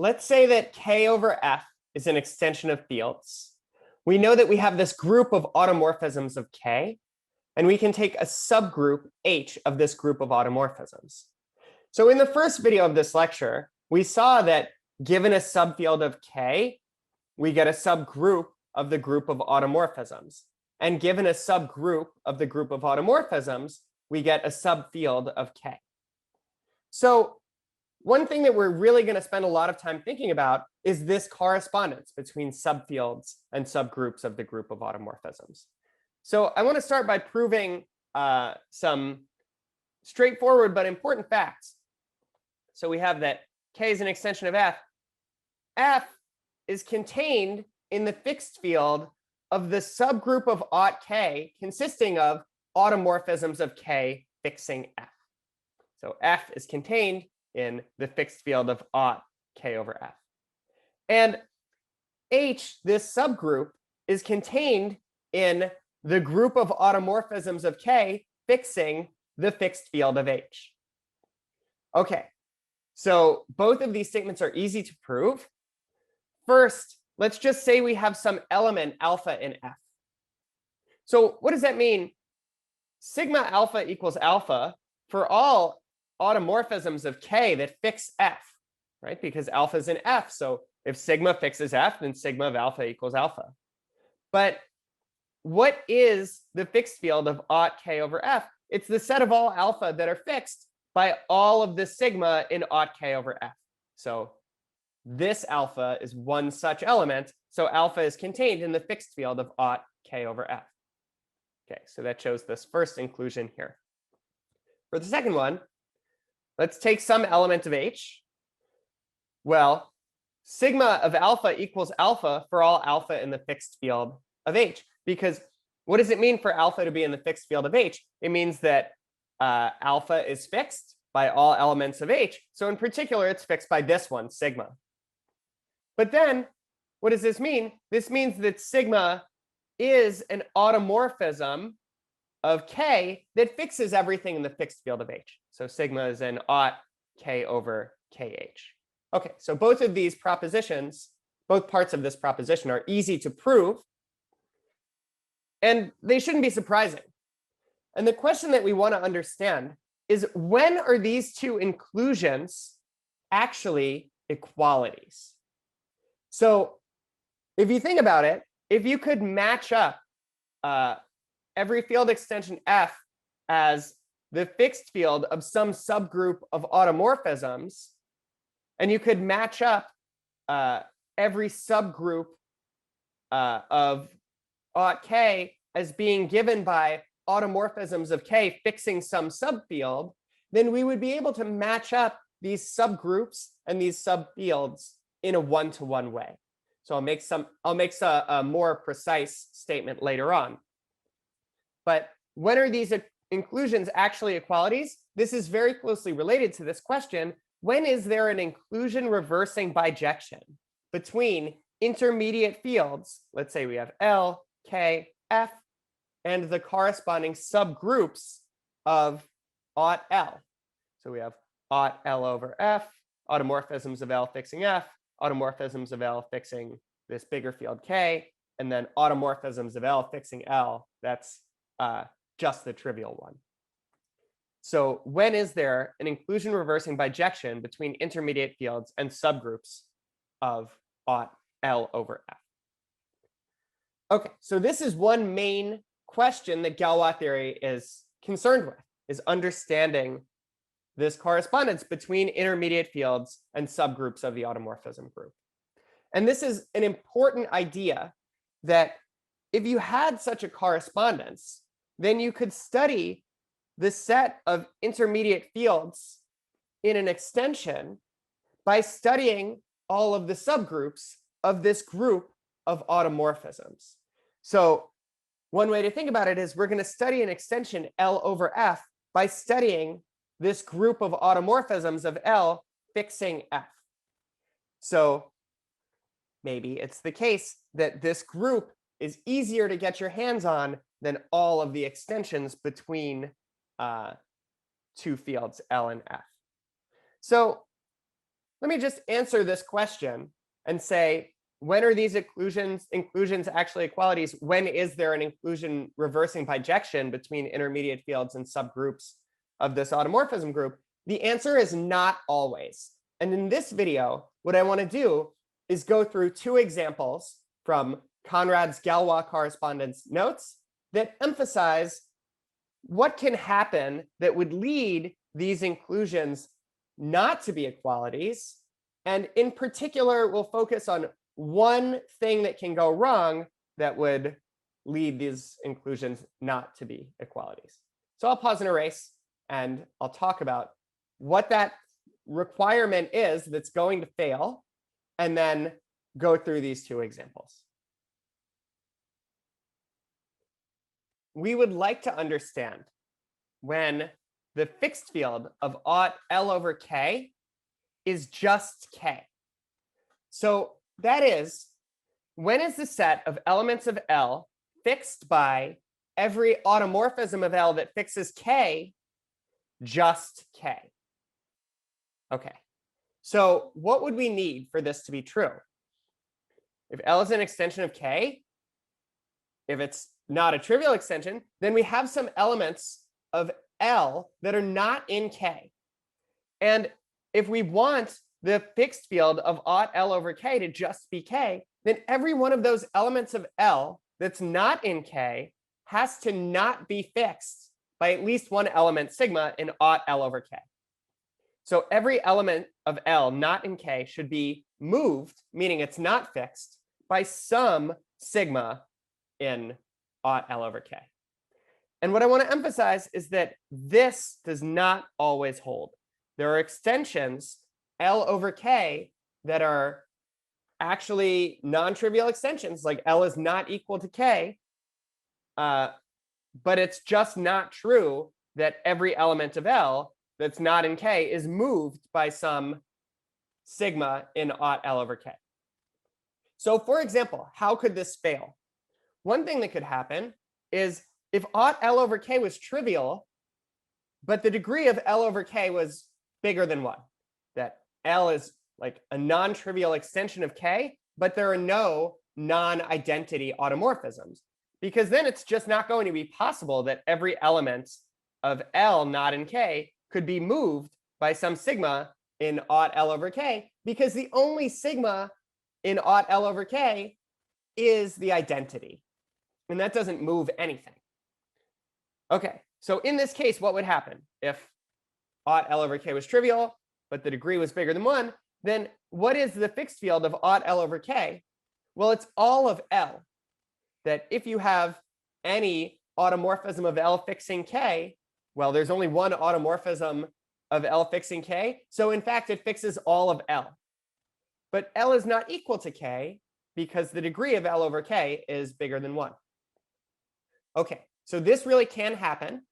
let's say that K over F is an extension of fields. We know that we have this group of automorphisms of K, and we can take a subgroup H of this group of automorphisms. So in the first video of this lecture, we saw that given a subfield of K, we get a subgroup of the group of automorphisms. And given a subgroup of the group of automorphisms, we get a subfield of K. So one thing that we're really going to spend a lot of time thinking about is this correspondence between subfields and subgroups of the group of automorphisms. So I want to start by proving some straightforward but important facts. So we have that K is an extension of F. F is contained in the fixed field of the subgroup of Aut K consisting of automorphisms of K fixing F. So F is contained in the fixed field of Aut K over F. And H, this subgroup, is contained in the group of automorphisms of K fixing the fixed field of H. Okay, so both of these statements are easy to prove. First, let's just say we have some element alpha in F. So what does that mean? Sigma alpha equals alpha for all automorphisms of K that fix F, right? Because alpha is in F. So if sigma fixes F, then sigma of alpha equals alpha. But what is the fixed field of Aut K over F? It's the set of all alpha that are fixed by all of the sigma in Aut K over F. So this alpha is one such element. So alpha is contained in the fixed field of Aut K over F. Okay, so that shows this first inclusion here. For the second one, let's take some element of H. Well, sigma of alpha equals alpha for all alpha in the fixed field of H. Because what does it mean for alpha to be in the fixed field of H? It means that alpha is fixed by all elements of H. So in particular, it's fixed by this one, sigma. But then what does this mean? This means that sigma is an automorphism of K that fixes everything in the fixed field of H. So sigma is an Aut K over KH. Okay, so both of these propositions, both parts of this proposition are easy to prove. And they shouldn't be surprising. And the question that we want to understand is, when are these two inclusions actually equalities? So if you think about it, if you could match up every field extension F as the fixed field of some subgroup of automorphisms, and you could match up every subgroup of Aut K as being given by automorphisms of K fixing some subfield, then we would be able to match up these subgroups and these subfields in a one-to-one way. So I'll make a more precise statement later on. But when are these inclusions actually equalities? This is very closely related to this question. When is there an inclusion reversing bijection between intermediate fields? Let's say we have L, K, F, and the corresponding subgroups of Aut L. So we have Aut L over F, automorphisms of L fixing F, automorphisms of L fixing this bigger field K, and then automorphisms of L fixing L. That's just the trivial one. So when is there an inclusion reversing bijection between intermediate fields and subgroups of Aut L over F? Okay, so this is one main question that Galois theory is concerned with, is understanding this correspondence between intermediate fields and subgroups of the automorphism group. And this is an important idea, that if you had such a correspondence, then you could study the set of intermediate fields in an extension by studying all of the subgroups of this group of automorphisms. So one way to think about it is we're going to study an extension L over F by studying this group of automorphisms of L fixing F. So maybe it's the case that this group is easier to get your hands on than all of the extensions between two fields, L and F. So let me just answer this question and say, when are these inclusions actually equalities? When is there an inclusion reversing bijection between intermediate fields and subgroups of this automorphism group? The answer is not always. And in this video, what I want to do is go through two examples from Conrad's Galois correspondence notes that emphasize what can happen that would lead these inclusions not to be equalities. And in particular, we'll focus on one thing that can go wrong that would lead these inclusions not to be equalities. So I'll pause and erase, and I'll talk about what that requirement is that's going to fail, and then go through these two examples. We would like to understand when the fixed field of Aut L over K is just K. So that is, when is the set of elements of L fixed by every automorphism of L that fixes K just K? Okay, so what would we need for this to be true? If L is an extension of K, if it's not a trivial extension, then we have some elements of L that are not in K. And if we want the fixed field of Aut L over K to just be K, then every one of those elements of L that's not in K has to not be fixed by at least one element sigma in Aut L over K. So every element of L not in K should be moved, meaning it's not fixed, by some sigma in Aut L over K. And what I want to emphasize is that this does not always hold. There are extensions L over K that are actually non-trivial extensions, like L is not equal to K, but it's just not true that every element of L that's not in K is moved by some sigma in Aut L over K. So for example, how could this fail? One thing that could happen is if Aut L over K was trivial, but the degree of L over K was bigger than 1, that L is like a non-trivial extension of K, but there are no non-identity automorphisms, because then it's just not going to be possible that every element of L not in K could be moved by some sigma in Aut L over K, because the only sigma in Aut L over K is the identity, and that doesn't move anything. Okay, so in this case, what would happen if Aut L over K was trivial, but the degree was bigger than 1? Then what is the fixed field of Aut L over K? Well, it's all of L. That if you have any automorphism of L fixing K, well, there's only one automorphism of L fixing K. So in fact, it fixes all of L. But L is not equal to K because the degree of L over K is bigger than 1. Okay, so this really can happen.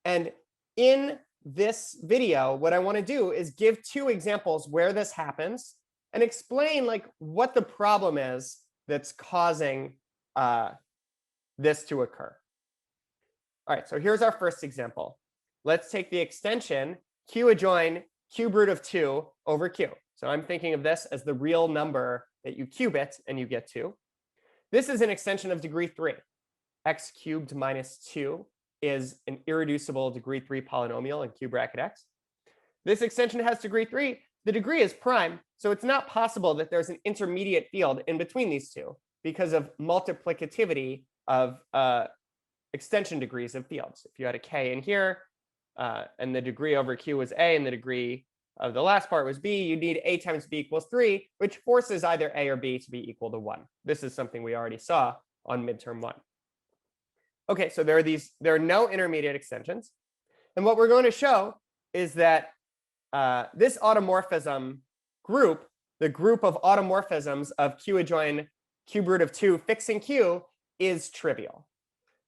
And in this video, what I want to do is give two examples where this happens and explain like what the problem is that's causing this to occur. All right, so here's our first example. Let's take the extension q adjoin cube root of 2 over q. So I'm thinking of this as the real number that you cube it and you get 2. This is an extension of degree 3. X cubed minus 2 is an irreducible degree 3 polynomial in q bracket x. This extension has degree 3. The degree is prime, so it's not possible that there's an intermediate field in between these two because of multiplicativity of extension degrees of fields. If you had a k in here, and the degree over q was a, and the degree of the last part was b, you need a times b equals 3, which forces either a or b to be equal to 1. This is something we already saw on midterm 1. Okay, so there are no intermediate extensions. And what we're going to show is that this automorphism group, the group of automorphisms of q adjoin cube root of 2 fixing q, is trivial.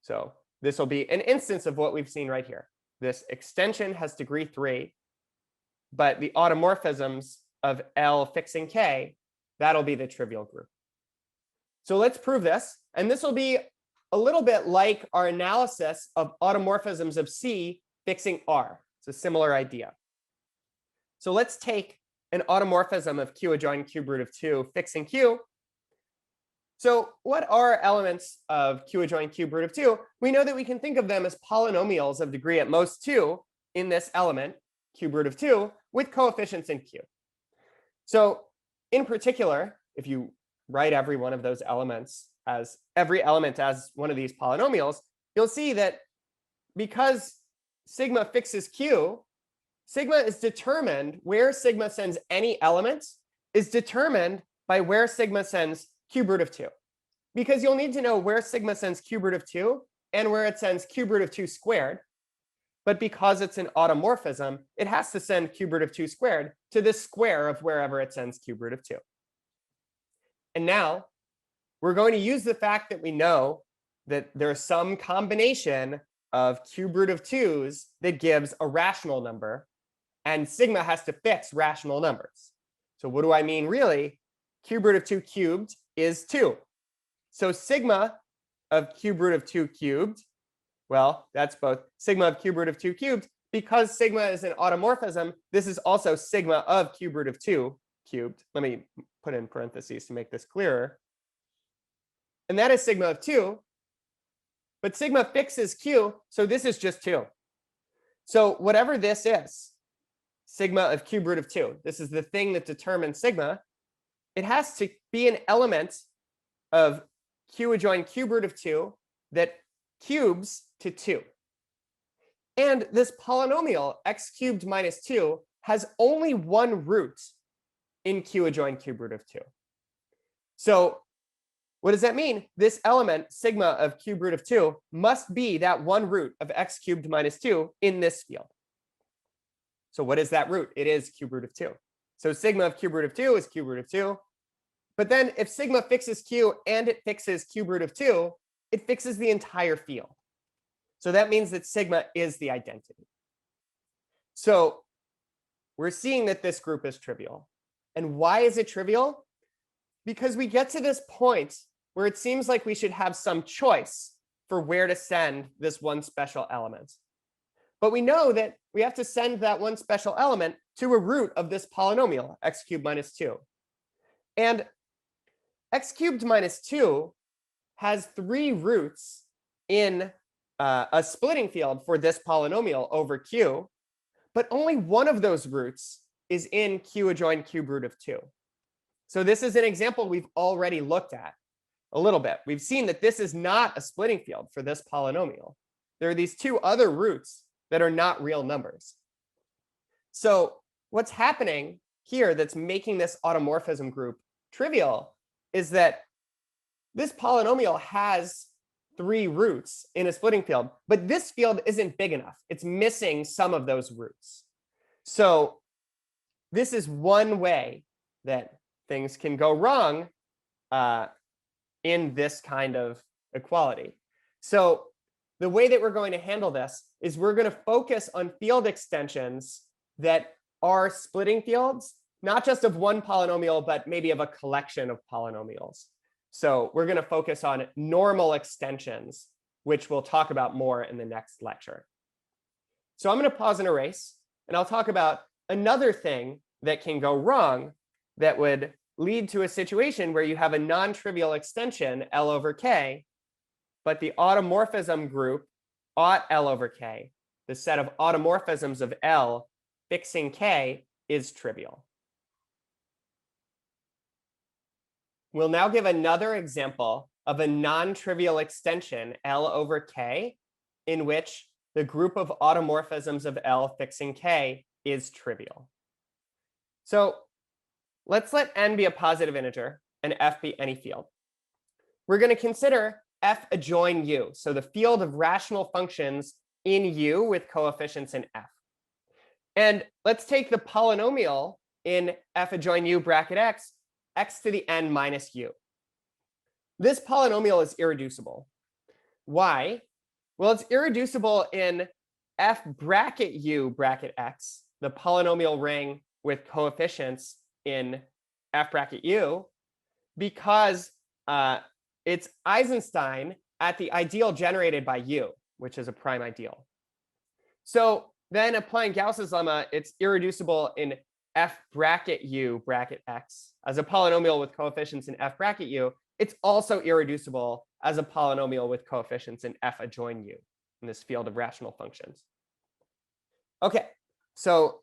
So this will be an instance of what we've seen right here. This extension has degree 3, but the automorphisms of L fixing K, that'll be the trivial group. So let's prove this. And this will be a little bit like our analysis of automorphisms of C fixing R. It's a similar idea. So let's take an automorphism of q adjoin cube root of 2 fixing q. So what are elements of q adjoin cube root of 2? We know that we can think of them as polynomials of degree at most 2 in this element, cube root of 2, with coefficients in q. So in particular, if you write every one of those elements as every element as one of these polynomials, you'll see that because sigma fixes q, sigma is determined, where sigma sends any element is determined by where sigma sends cube root of 2. Because you'll need to know where sigma sends cube root of 2 and where it sends cube root of 2 squared. But because it's an automorphism, it has to send cube root of 2 squared to the square of wherever it sends cube root of 2. And now we're going to use the fact that we know that there's some combination of cube root of 2's that gives a rational number, and sigma has to fix rational numbers. So what do I mean really? Cube root of 2 cubed is 2. So sigma of cube root of 2 cubed, well, that's both sigma of cube root of 2 cubed. Because sigma is an automorphism, this is also sigma of cube root of 2 cubed. Let me put in parentheses to make this clearer. And that is sigma of 2. But sigma fixes q, so this is just 2. So whatever this is, sigma of cube root of 2, this is the thing that determines sigma, it has to be an element of q adjoin cube root of 2 that cubes to 2. And this polynomial, x cubed minus 2, has only one root in q adjoin cube root of 2. So what does that mean? This element, sigma of cube root of 2, must be that one root of x cubed minus 2 in this field. So what is that root? It is cube root of 2. So sigma of cube root of 2 is cube root of 2. But then if sigma fixes q and it fixes cube root of 2, it fixes the entire field. So that means that sigma is the identity. So we're seeing that this group is trivial. And why is it trivial? Because we get to this point where it seems like we should have some choice for where to send this one special element. But we know that we have to send that one special element to a root of this polynomial, x cubed minus 2. And x cubed minus 2 has 3 roots in a splitting field for this polynomial over q, but only one of those roots is in q adjoin cube root of 2. So this is an example we've already looked at a little bit. We've seen that this is not a splitting field for this polynomial. There are these 2 other roots that are not real numbers. So what's happening here that's making this automorphism group trivial is that this polynomial has 3 roots in a splitting field, but this field isn't big enough. It's missing some of those roots. So this is one way that things can go wrong in this kind of equality. So the way that we're going to handle this is we're going to focus on field extensions that are splitting fields, not just of one polynomial, but maybe of a collection of polynomials. So we're going to focus on normal extensions, which we'll talk about more in the next lecture. So I'm going to pause and erase, and I'll talk about another thing that can go wrong that would lead to a situation where you have a non-trivial extension, L over K, but the automorphism group, aut L over K, the set of automorphisms of L fixing K, is trivial. We'll now give another example of a non-trivial extension, L over K, in which the group of automorphisms of L fixing K is trivial. So let's let n be a positive integer and f be any field. We're going to consider f adjoin u, so the field of rational functions in u with coefficients in f. And let's take the polynomial in f adjoin u bracket x, x to the n minus u. This polynomial is irreducible. Why? Well, it's irreducible in f bracket u bracket x, the polynomial ring with coefficients in f bracket u, because it's Eisenstein at the ideal generated by u, which is a prime ideal. So then applying Gauss's lemma, it's irreducible in f bracket u bracket x as a polynomial with coefficients in f bracket u, it's also irreducible as a polynomial with coefficients in f adjoin u in this field of rational functions. Okay, so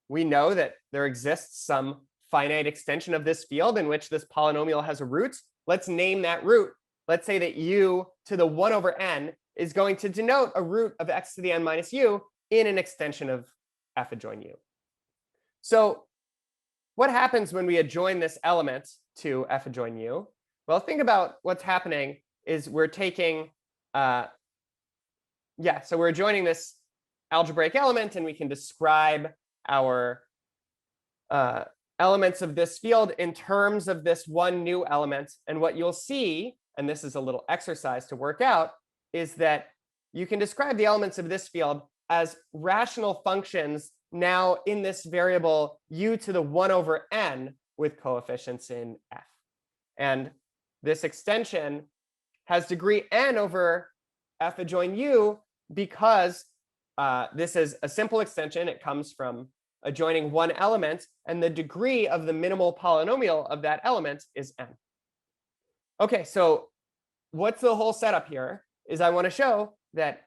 we know that there exists some finite extension of this field in which this polynomial has a root. Let's name that root. Let's say that u to the 1 over n is going to denote a root of x to the n minus u in an extension of f adjoin u. So what happens when we adjoin this element to f adjoin u? Well, think about what's happening is we're taking, so we're adjoining this algebraic element, and we can describe our elements of this field in terms of this one new element. And what you'll see, and this is a little exercise to work out, is that you can describe the elements of this field as rational functions now in this variable u to the 1 over n with coefficients in f. And this extension has degree n over f adjoin u because this is a simple extension. It comes from adjoining one element, and the degree of the minimal polynomial of that element is n. Okay, so what's the whole setup here is I want to show that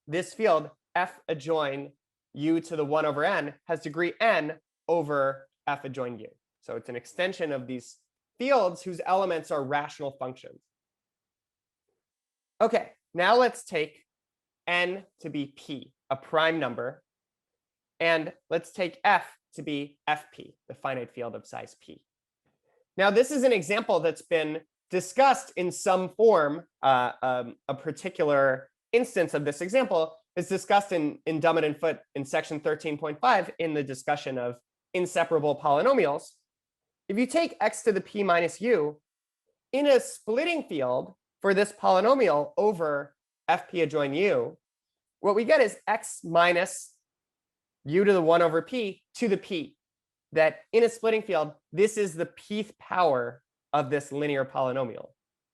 this field f adjoin u to the 1 over n has degree n over f adjoin u. So it's an extension of these fields whose elements are rational functions. Okay, now let's take n to be p, a prime number, and let's take f to be fp, the finite field of size p. Now, this is an example that's been discussed in some form. A particular instance of this example is discussed in Dummett and Foote in section 13.5 in the discussion of inseparable polynomials. If you take x to the p minus u in a splitting field for this polynomial over fp adjoin u, what we get is x minus u to the 1 over p to the p. That in a splitting field, this is the pth power of this linear polynomial.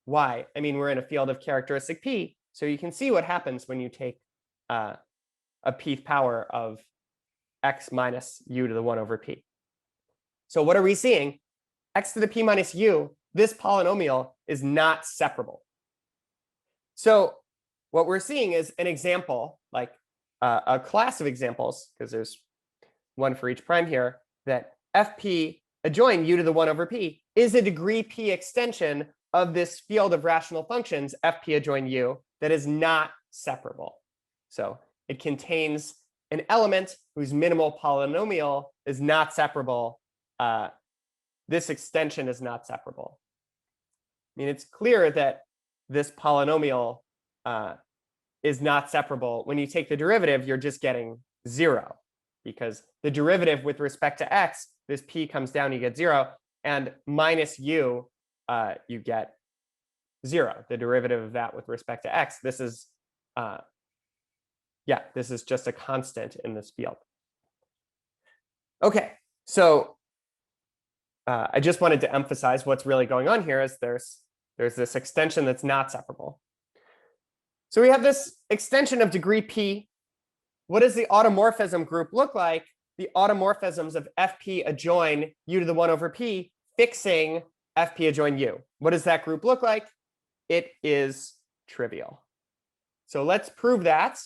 Why? I mean, we're in a field of characteristic p, so you can see what happens when you take a pth power of x minus u to the 1 over p. So what are we seeing? X to the p minus u, this polynomial is not separable. So what we're seeing is an example, like a class of examples, because there's one for each prime here, that fp adjoin u to the 1 over p is a degree p extension of this field of rational functions, fp adjoin u, that is not separable. So it contains an element whose minimal polynomial is not separable. This extension is not separable. I mean, it's clear that this polynomial is not separable. When you take the derivative, you're just getting 0, because the derivative with respect to x, this p comes down, you get 0, and minus u, you get 0. The derivative of that with respect to x, this is this is just a constant in this field. Okay, so I just wanted to emphasize what's really going on here is there's this extension that's not separable. So we have this extension of degree p. What does the automorphism group look like? The automorphisms of fp adjoin u to the 1 over p fixing fp adjoin u. What does that group look like? It is trivial. So let's prove that.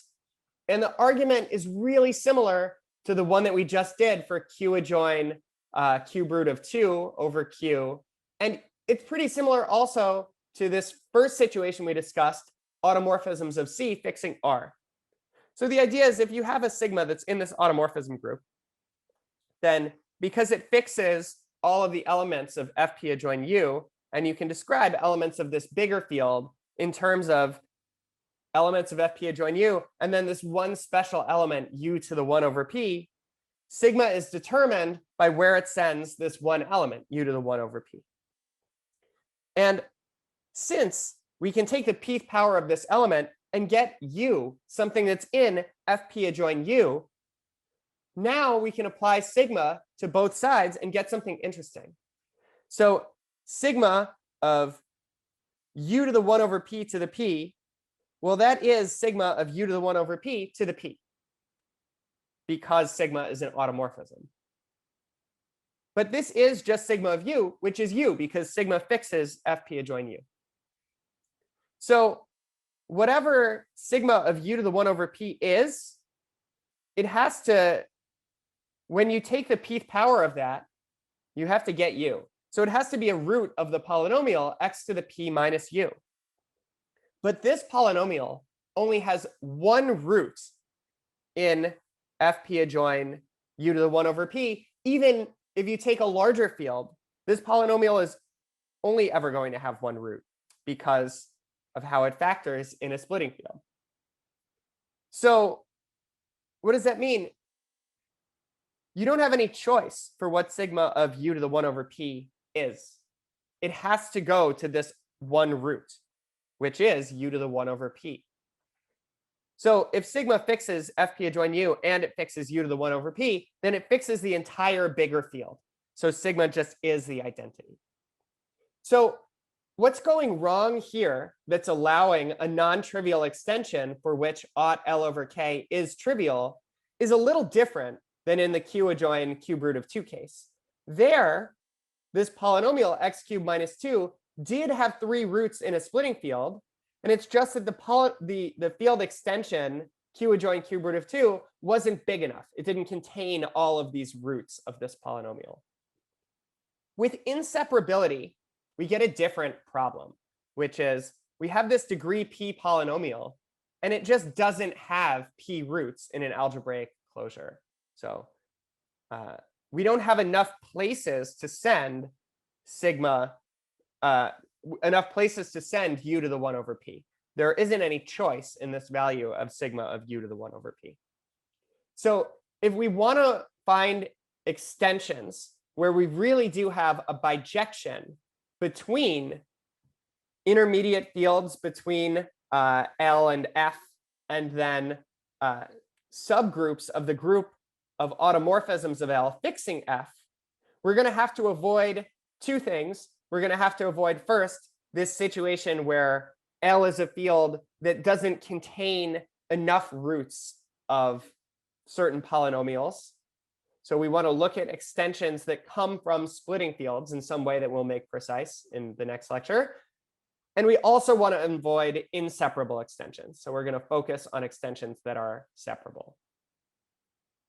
And the argument is really similar to the one that we just did for q adjoin cube root of 2 over q. And it's pretty similar also to this first situation we discussed, automorphisms of C fixing R. So the idea is if you have a sigma that's in this automorphism group, then because it fixes all of the elements of fp adjoin u, and you can describe elements of this bigger field in terms of elements of fp adjoin u, and then this one special element u to the 1 over p, sigma is determined by where it sends this one element, u to the 1 over p. And since we can take the pth power of this element and get u, something that's in fp adjoin u, now we can apply sigma to both sides and get something interesting. So sigma of u to the 1 over p to the p, well, that is sigma of u to the 1 over p to the p, because sigma is an automorphism. But this is just sigma of u, which is u, because sigma fixes fp adjoin u. So whatever sigma of u to the 1 over p is, it has to, when you take the pth power of that, you have to get u. So it has to be a root of the polynomial x to the p minus u. But this polynomial only has one root in fp adjoin u to the 1 over p. Even if you take a larger field, this polynomial is only ever going to have one root because of how it factors in a splitting field. So what does that mean? You don't have any choice for what sigma of u to the 1 over p is. It has to go to this one root, which is u to the 1 over p. So if sigma fixes fp adjoin u and it fixes u to the 1 over p, then it fixes the entire bigger field. So sigma just is the identity. So what's going wrong here that's allowing a non-trivial extension for which aut L over K is trivial is a little different than in the q adjoin cube root of 2 case. There, this polynomial x cubed minus 2 did have 3 roots in a splitting field. And it's just that the field extension q adjoin cube root of 2 wasn't big enough. It didn't contain all of these roots of this polynomial. With inseparability, we get a different problem, which is we have this degree p polynomial, and it just doesn't have p roots in an algebraic closure. So we don't have enough places to send sigma, enough places to send u to the 1 over p. There isn't any choice in this value of sigma of u to the 1 over p. So if we want to find extensions where we really do have a bijection between intermediate fields between L and F, and then subgroups of the group of automorphisms of L fixing F, we're going to have to avoid two things. We're going to have to avoid first this situation where L is a field that doesn't contain enough roots of certain polynomials. So we want to look at extensions that come from splitting fields in some way that we'll make precise in the next lecture. And we also want to avoid inseparable extensions. So we're going to focus on extensions that are separable.